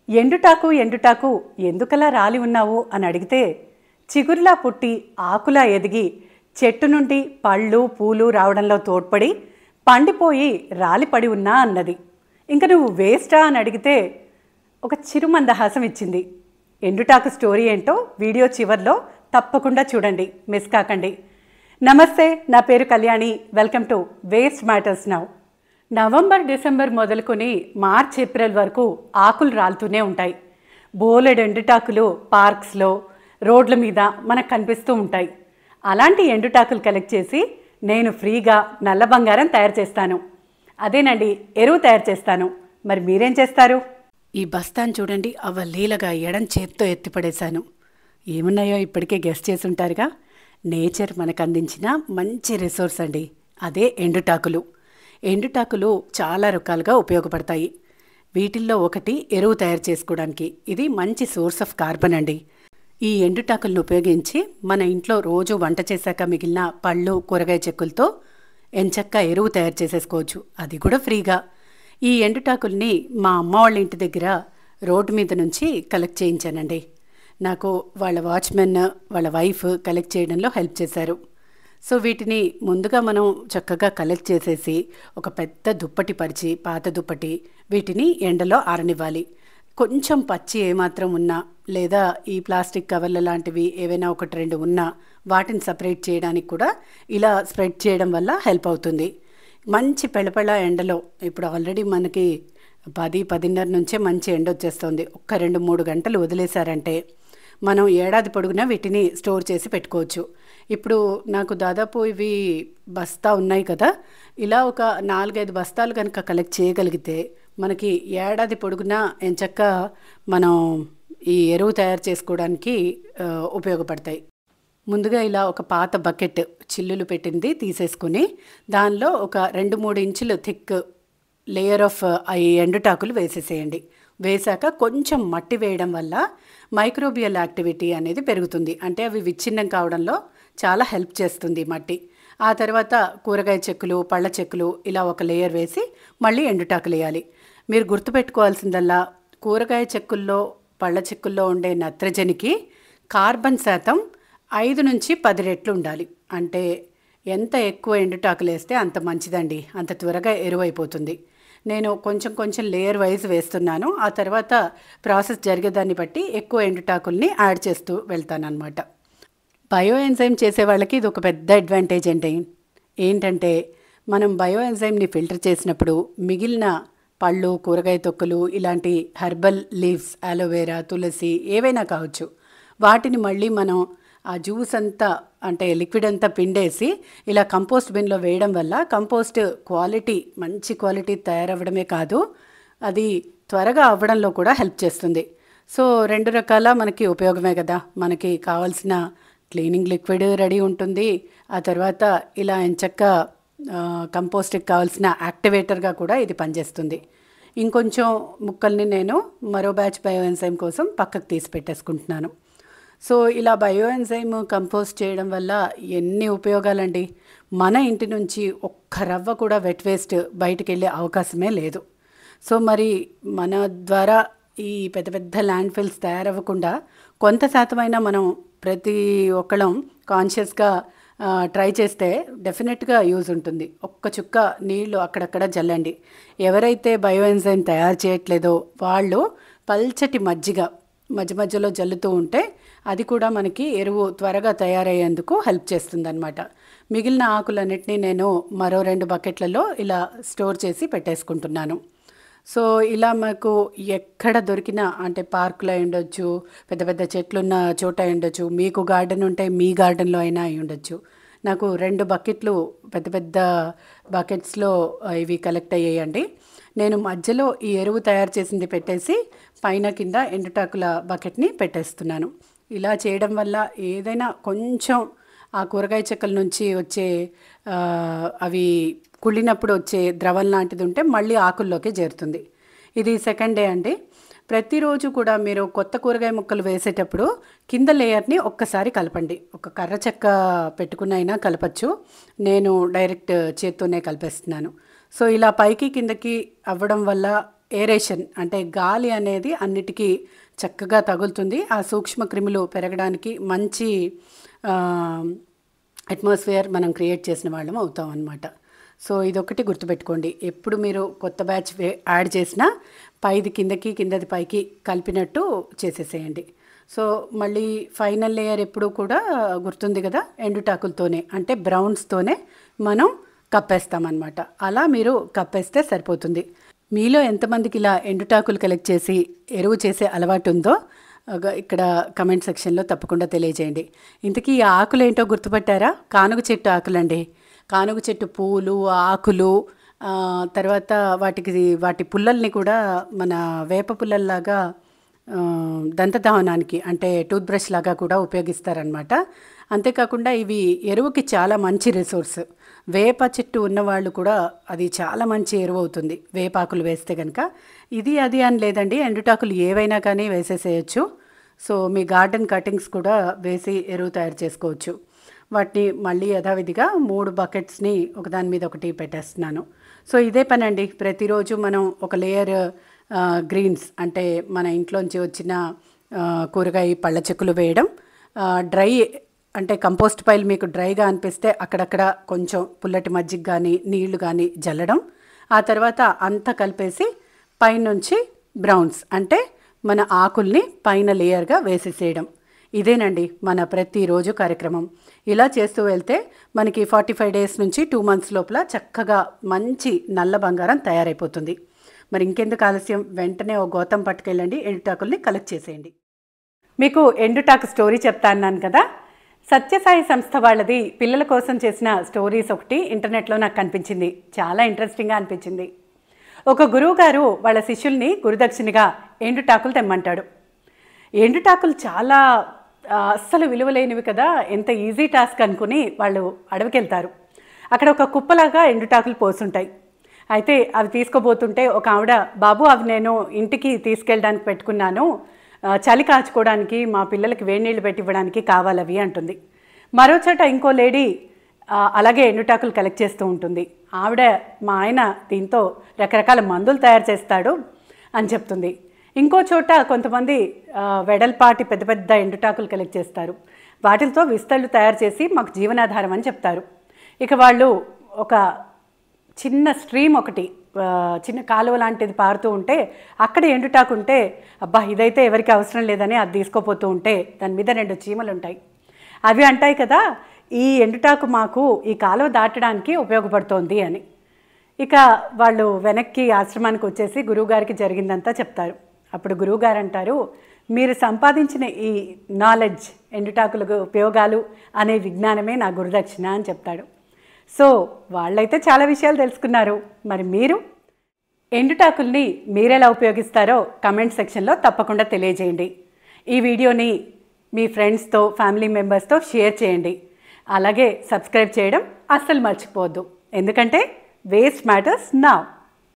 ఎండుటాకు ఎండుటాకు ఎందుకలా రాలి ఉన్నావు అని అడిగితే చిగురులా పుట్టి ఆకులా ఎదిగి చెట్టు నుండి పళ్ళు పూలు రావడంలో తోడ్పడి పండిపోయి రాలిపడి ఉన్నా అన్నది. ఇంక నువ్వు వేస్టా అని అడిగితే ఒక చిరుమందహాసం ఇచ్చింది. ఎండుటాకు స్టోరీ ఏంటో వీడియో చివర్లో తప్పకుండా చూడండి, మిస్ కాకండి. నమస్తే, నా పేరు Kalyani. Welcome to waste matters now. November December మొదలుకొని మార్చ్ ఏప్రిల్ వరకు ఆకులు రాలుతూనే ఉంటాయి. బోలెడు ఎండుటాకులు పార్క్స్లో రోడ్ల మీద మనకు కనిపిస్తూ ఉంటాయి. అలాంటి ఎండుటాకులు కలెక్ట్ చేసి నేను ఫ్రీగా నల్ల బంగారం తయారు చేస్తాను. అదేనండి, ఎరువు తయారు చేస్తాను. మరి మీరేం చేస్తారు? ఈ బస్తాను చూడండి, అవలీలగా ఎడం చేత్తో ఎత్తిపడేశాను. ఏమున్నాయో ఇప్పటికే గెస్ట్ చేసి ఉంటారుగా. నేచర్ మనకు అందించిన మంచి రిసోర్స్ అండి, అదే ఎండుటాకులు. ఎండుటాకులు చాలా రకాలుగా ఉపయోగపడతాయి. వీటిల్లో ఒకటి ఎరువు తయారు చేసుకోవడానికి. ఇది మంచి సోర్స్ ఆఫ్ కార్బన్ అండి. ఈ ఎండుటాకులను ఉపయోగించి మన ఇంట్లో రోజు వంట చేశాక మిగిలిన పళ్ళు కూరగాయ చెక్కులతో ఎంచక్కా ఎరువు తయారు చేసేసుకోవచ్చు, అది కూడా ఫ్రీగా. ఈ ఎండుటాకుల్ని మా అమ్మ వాళ్ళ ఇంటి దగ్గర రోడ్డు మీద నుంచి కలెక్ట్ చేయించానండి. నాకు వాళ్ళ వాచ్మెన్ వాళ్ళ వైఫ్ కలెక్ట్ చేయడంలో హెల్ప్ చేశారు. సో వీటిని ముందుగా మనం చక్కగా కలెక్ట్ చేసేసి ఒక పెద్ద దుప్పటి పరిచి, పాత దుప్పటి, వీటిని ఎండలో ఆరనివ్వాలి. కొంచెం పచ్చి ఏమాత్రం ఉన్నా లేదా ఈ ప్లాస్టిక్ కవర్ల లాంటివి ఏవైనా ఒకటి రెండు ఉన్నా వాటిని సపరేట్ చేయడానికి కూడా ఇలా స్ప్రెడ్ చేయడం వల్ల హెల్ప్ అవుతుంది. మంచి పెళపెళ ఎండలో, ఇప్పుడు ఆల్రెడీ మనకి 10-10:30 నుంచే మంచి ఎండ వచ్చేస్తుంది. ఒక్క 2-3 గంటలు వదిలేశారంటే మనం ఏడాది పొడుగునా వీటిని స్టోర్ చేసి పెట్టుకోవచ్చు. ఇప్పుడు నాకు దాదాపు ఇవి బస్తా ఉన్నాయి కదా, ఇలా ఒక 4-5 బస్తాలు కనుక కలెక్ట్ చేయగలిగితే మనకి ఏడాది పొడుగునా ఎంచక్కా మనం ఈ ఎరువు తయారు చేసుకోవడానికి ఉపయోగపడతాయి. ముందుగా ఇలా ఒక పాత బకెట్ చిల్లులు పెట్టింది తీసేసుకుని దానిలో ఒక 2-3 ఇంచులు థిక్ లేయర్ ఆఫ్ ఈ ఎండుటాకులు వేసేసేయండి. వేశాక కొంచెం మట్టి వేయడం వల్ల మైక్రోబియల్ యాక్టివిటీ అనేది పెరుగుతుంది. అంటే అవి విచ్ఛిన్నం కావడంలో చాలా హెల్ప్ చేస్తుంది మట్టి. ఆ తర్వాత కూరగాయ చెక్కులు, పళ్ళ చెక్కులు ఇలా ఒక లేయర్ వేసి మళ్ళీ ఎండుటాకులు వేయాలి. మీరు గుర్తుపెట్టుకోవాల్సిందల్లా కూరగాయ చెక్కుల్లో పళ్ళ చెక్కుల్లో ఉండే నత్రజనికి కార్బన్ శాతం 5-10 రెట్లు ఉండాలి. అంటే ఎంత ఎక్కువ ఎండుటాకులు వేస్తే అంత మంచిదండి, అంత త్వరగా ఎరువైపోతుంది. నేను కొంచెం కొంచెం లేయర్ వైజ్ వేస్తున్నాను. ఆ తర్వాత ప్రాసెస్ జరిగేదాన్ని బట్టి ఎక్కువ ఎండుటాకుల్ని యాడ్ చేస్తూ వెళ్తానన్నమాట. బయో ఎంజైమ్ చేసే వాళ్ళకి ఇది ఒక పెద్ద అడ్వాంటేజ్ అండి. ఏంటంటే మనం బయో ఎంజైమ్ని ఫిల్టర్ చేసినప్పుడు మిగిలిన పళ్ళు, కూరగాయ తొక్కులు, ఇలాంటి హెర్బల్ లీవ్స్, అలోవెరా, తులసి ఏవైనా కావచ్చు, వాటిని మళ్ళీ మనం ఆ జ్యూస్ అంతా అంటే లిక్విడ్ అంతా పిండేసి ఇలా కంపోస్ట్ బిన్లో వేయడం వల్ల కంపోస్ట్ క్వాలిటీ, మంచి క్వాలిటీ తయారవ్వడమే కాదు, అది త్వరగా అవ్వడంలో కూడా హెల్ప్ చేస్తుంది. సో 2 రకాల మనకి ఉపయోగమే కదా. మనకి కావాల్సిన క్లీనింగ్ లిక్విడ్ రెడీ ఉంటుంది. ఆ తర్వాత ఇలా ఎంచక్కా కంపోస్ట్కి కావాల్సిన యాక్టివేటర్గా కూడా ఇది పనిచేస్తుంది. ఇంకొంచెం ముక్కల్ని నేను మరో బ్యాచ్ బయో ఎంజైమ్ కోసం పక్కకు తీసి పెట్టేసుకుంటున్నాను. సో ఇలా బయో ఎంజైమ్ కంపోస్ట్ చేయడం వల్ల ఎన్ని ఉపయోగాలండి. మన ఇంటి నుంచి ఒక్క రవ్వ కూడా వెట్ వేస్ట్ బయటికి వెళ్ళే అవకాశమే లేదు. సో మరి మన ద్వారా ఈ పెద్ద పెద్ద ల్యాండ్ ఫిల్స్ తయారవ్వకుండా కొంత శాతమైనా మనం ప్రతి ఒక్కళ్ళం కాన్షియస్గా ట్రై చేస్తే డెఫినెట్గా యూజ్ ఉంటుంది. ఒక్క చుక్క నీళ్లు అక్కడక్కడ జల్లండి. ఎవరైతే బయో ఎంజైమ్ తయారు చేయట్లేదో వాళ్ళు పల్చటి మజ్జిగ మధ్య మధ్యలో జల్లుతూ ఉంటే అది కూడా మనకి ఎరువు త్వరగా తయారయ్యేందుకు హెల్ప్ చేస్తుందన్నమాట. మిగిలిన ఆకులన్నిటినీ నేను మరో 2 బకెట్లలో ఇలా స్టోర్ చేసి పెట్టేసుకుంటున్నాను. సో ఇలా మాకు ఎక్కడ దొరికినా, అంటే పార్కులో ఉండొచ్చు, పెద్ద పెద్ద చెట్లున్న చోట ఉండొచ్చు, మీకు గార్డెన్ ఉంటే మీ గార్డెన్లో అయినా అయి ఉండొచ్చు. నాకు 2 బకెట్లు పెద్ద పెద్ద బకెట్స్లో ఇవి కలెక్ట్ అయ్యాయండి. నేను మధ్యలో ఈ ఎరువు తయారు చేసింది పెట్టేసి పైన కింద ఎండుటాకుల బకెట్ని పెట్టేస్తున్నాను. ఇలా చేయడం వల్ల ఏదైనా కొంచెం ఆ కూరగాయ చెక్కల నుంచి వచ్చే అవి కుళ్ళినప్పుడు వచ్చే ద్రవం లాంటిది ఉంటే మళ్ళీ ఆకుల్లోకి చేరుతుంది. ఇది సెకండ్ డే అండి. ప్రతిరోజు కూడా మీరు కొత్త కూరగాయ ముక్కలు వేసేటప్పుడు కింద లేయర్ని ఒక్కసారి కలపండి. ఒక కర్ర చెక్క పెట్టుకునైనా కలపచ్చు. నేను డైరెక్ట్ చేత్తోనే కలిపేస్తున్నాను. సో ఇలా పైకి కిందకి అవ్వడం వల్ల ఏరేషన్ అంటే గాలి అనేది అన్నిటికీ చక్కగా తగులుతుంది. ఆ సూక్ష్మ క్రిములు పెరగడానికి మంచి అట్మాస్ఫియర్ మనం క్రియేట్ చేసిన వాళ్ళం అవుతాం అన్నమాట. సో ఇదొకటి గుర్తుపెట్టుకోండి. ఎప్పుడు మీరు కొత్త బ్యాచ్ యాడ్ చేసినా పైది కిందకి కిందది పైకి కలిపినట్టు చేసేసేయండి. సో మళ్ళీ ఫైనల్ లేయర్ ఎప్పుడు కూడా గుర్తుంది కదా, ఎండుటాకులతోనే అంటే బ్రౌన్స్తోనే మనం కప్పేస్తామన్నమాట. అలా మీరు కప్పేస్తే సరిపోతుంది. మీలో ఎంతమందికి ఇలా ఎండుటాకులు కలెక్ట్ చేసి ఎరువు చేసే అలవాటు ఉందో ఇక్కడ కమెంట్ సెక్షన్లో తప్పకుండా తెలియజేయండి. ఇంతకీ ఈ ఆకులు ఏంటో గుర్తుపట్టారా? కానుగ చెట్టు ఆకులండి. కానుగ చెట్టు పూలు, ఆకులు, తర్వాత వాటి పుల్లల్ని కూడా మన వేప పుల్లల్లాగా దంతధావనానికి అంటే టూత్ బ్రష్ లాగా కూడా ఉపయోగిస్తారనమాట. అంతేకాకుండా ఇవి ఎరువుకి చాలా మంచి రిసోర్స్. వేప చెట్టు ఉన్నవాళ్ళు కూడా అది చాలా మంచి ఎరువు అవుతుంది వేపాకులు వేస్తే కనుక. ఇది అది అని లేదండి, ఎండుటాకులు ఏవైనా కానీ వేసేసేయచ్చు. సో మీ గార్డెన్ కటింగ్స్ కూడా వేసి ఎరువు తయారు చేసుకోవచ్చు. వాటిని మళ్ళీ యథావిధిగా 3 బకెట్స్ని ఒకదాని మీద ఒకటి పెట్టేస్తున్నాను. సో ఇదే పని అండి, ప్రతిరోజు మనం ఒక లేయర్ గ్రీన్స్ అంటే మన ఇంట్లోంచి వచ్చిన కూరగాయ పళ్ళ చెక్కులు వేయడం, డ్రై అంటే కంపోస్ట్ పైల్ మీకు డ్రైగా అనిపిస్తే అక్కడక్కడ కొంచెం పుల్లటి మజ్జిగ కానీ నీళ్లు కానీ జల్లడం, ఆ తర్వాత అంతా కలిపేసి పైనుంచి బ్రౌన్స్ అంటే మన ఆకుల్ని పైన లేయర్గా వేసేసేయడం. ఇదేనండి మన ప్రతిరోజు కార్యక్రమం. ఇలా చేస్తూ వెళ్తే మనకి 45 డేస్ నుంచి 2 మంత్స్ లోపల చక్కగా మంచి నల్ల బంగారం తయారైపోతుంది. మరి ఇంకెందుకు ఆలస్యం, వెంటనే ఓ గోతం పట్టుకెళ్ళండి, ఎండుటాకుల్ని కలెక్ట్ చేసేయండి. మీకు ఎండుటాకు స్టోరీ చెప్తా అన్నాను కదా, సత్యసాయి సంస్థ వాళ్ళది పిల్లల కోసం చేసిన స్టోరీస్ ఒకటి ఇంటర్నెట్లో నాకు కనిపించింది. చాలా ఇంట్రెస్టింగ్గా అనిపించింది. ఒక గురువు గారు వాళ్ళ శిష్యుల్ని గురుదక్షిణగా ఎండుటాకులు తెమ్మంటాడు. ఎండుటాకులు చాలా అస్సలు విలువలేనివి కదా, ఎంత ఈజీ టాస్క్ అనుకుని వాళ్ళు అడవికి వెళ్తారు. అక్కడ ఒక కుప్పలాగా ఎండుటాకులు పోసుంటాయి. అయితే అవి తీసుకోబోతుంటే ఒక ఆవిడ, బాబు అవి నేను ఇంటికి తీసుకెళ్ళడానికి పెట్టుకున్నాను, చలి కాచుకోవడానికి మా పిల్లలకి వేడి నీళ్ళు పెట్టి ఇవ్వడానికి కావాలవి అంటుంది. మరో చోట ఇంకో లేడీ అలాగే ఎండుటాకులు కలెక్ట్ చేస్తూ ఉంటుంది. ఆవిడ, మా ఆయన దీంతో రకరకాల మందులు తయారు చేస్తాడు అని చెప్తుంది. ఇంకో చోట కొంతమంది వెడల్పాటి పెద్ద పెద్ద ఎండుటాకులు కలెక్ట్ చేస్తారు, వాటితో విస్తళ్ళు తయారు చేసి మాకు జీవనాధారం అని చెప్తారు. ఇక వాళ్ళు ఒక చిన్న స్ట్రీమ్ ఒకటి, చిన్న కాలువ లాంటిది పారుతూ ఉంటే అక్కడ ఎండుటాకు ఉంటే, అబ్బా ఇదైతే ఎవరికి అవసరం లేదని అది తీసుకోపోతూ ఉంటే దాని మీద 2 చీమలు ఉంటాయి. అవి అంటాయి కదా, ఈ ఎండుటాకు మాకు ఈ కాలువ దాటడానికి ఉపయోగపడుతోంది అని. ఇక వాళ్ళు వెనక్కి ఆశ్రమానికి వచ్చేసి గురువుగారికి జరిగిందంతా చెప్తారు. అప్పుడు గురువుగారు అంటారు, మీరు సంపాదించిన ఈ నాలెడ్జ్, ఎండుటాకులకు ఉపయోగాలు అనే విజ్ఞానమే నా గురుదక్షిణ అని చెప్తాడు. సో వాళ్ళైతే చాలా విషయాలు తెలుసుకున్నారు. మరి మీరు ఎండుటాకుల్ని మీరెలా ఉపయోగిస్తారో కమెంట్ సెక్షన్లో తప్పకుండా తెలియజేయండి. ఈ వీడియోని మీ ఫ్రెండ్స్తో, ఫ్యామిలీ మెంబర్స్తో షేర్ చేయండి. అలాగే సబ్స్క్రైబ్ చేయడం అస్సలు మర్చిపోవద్దు, ఎందుకంటే వేస్ట్ మ్యాటర్స్ నౌ.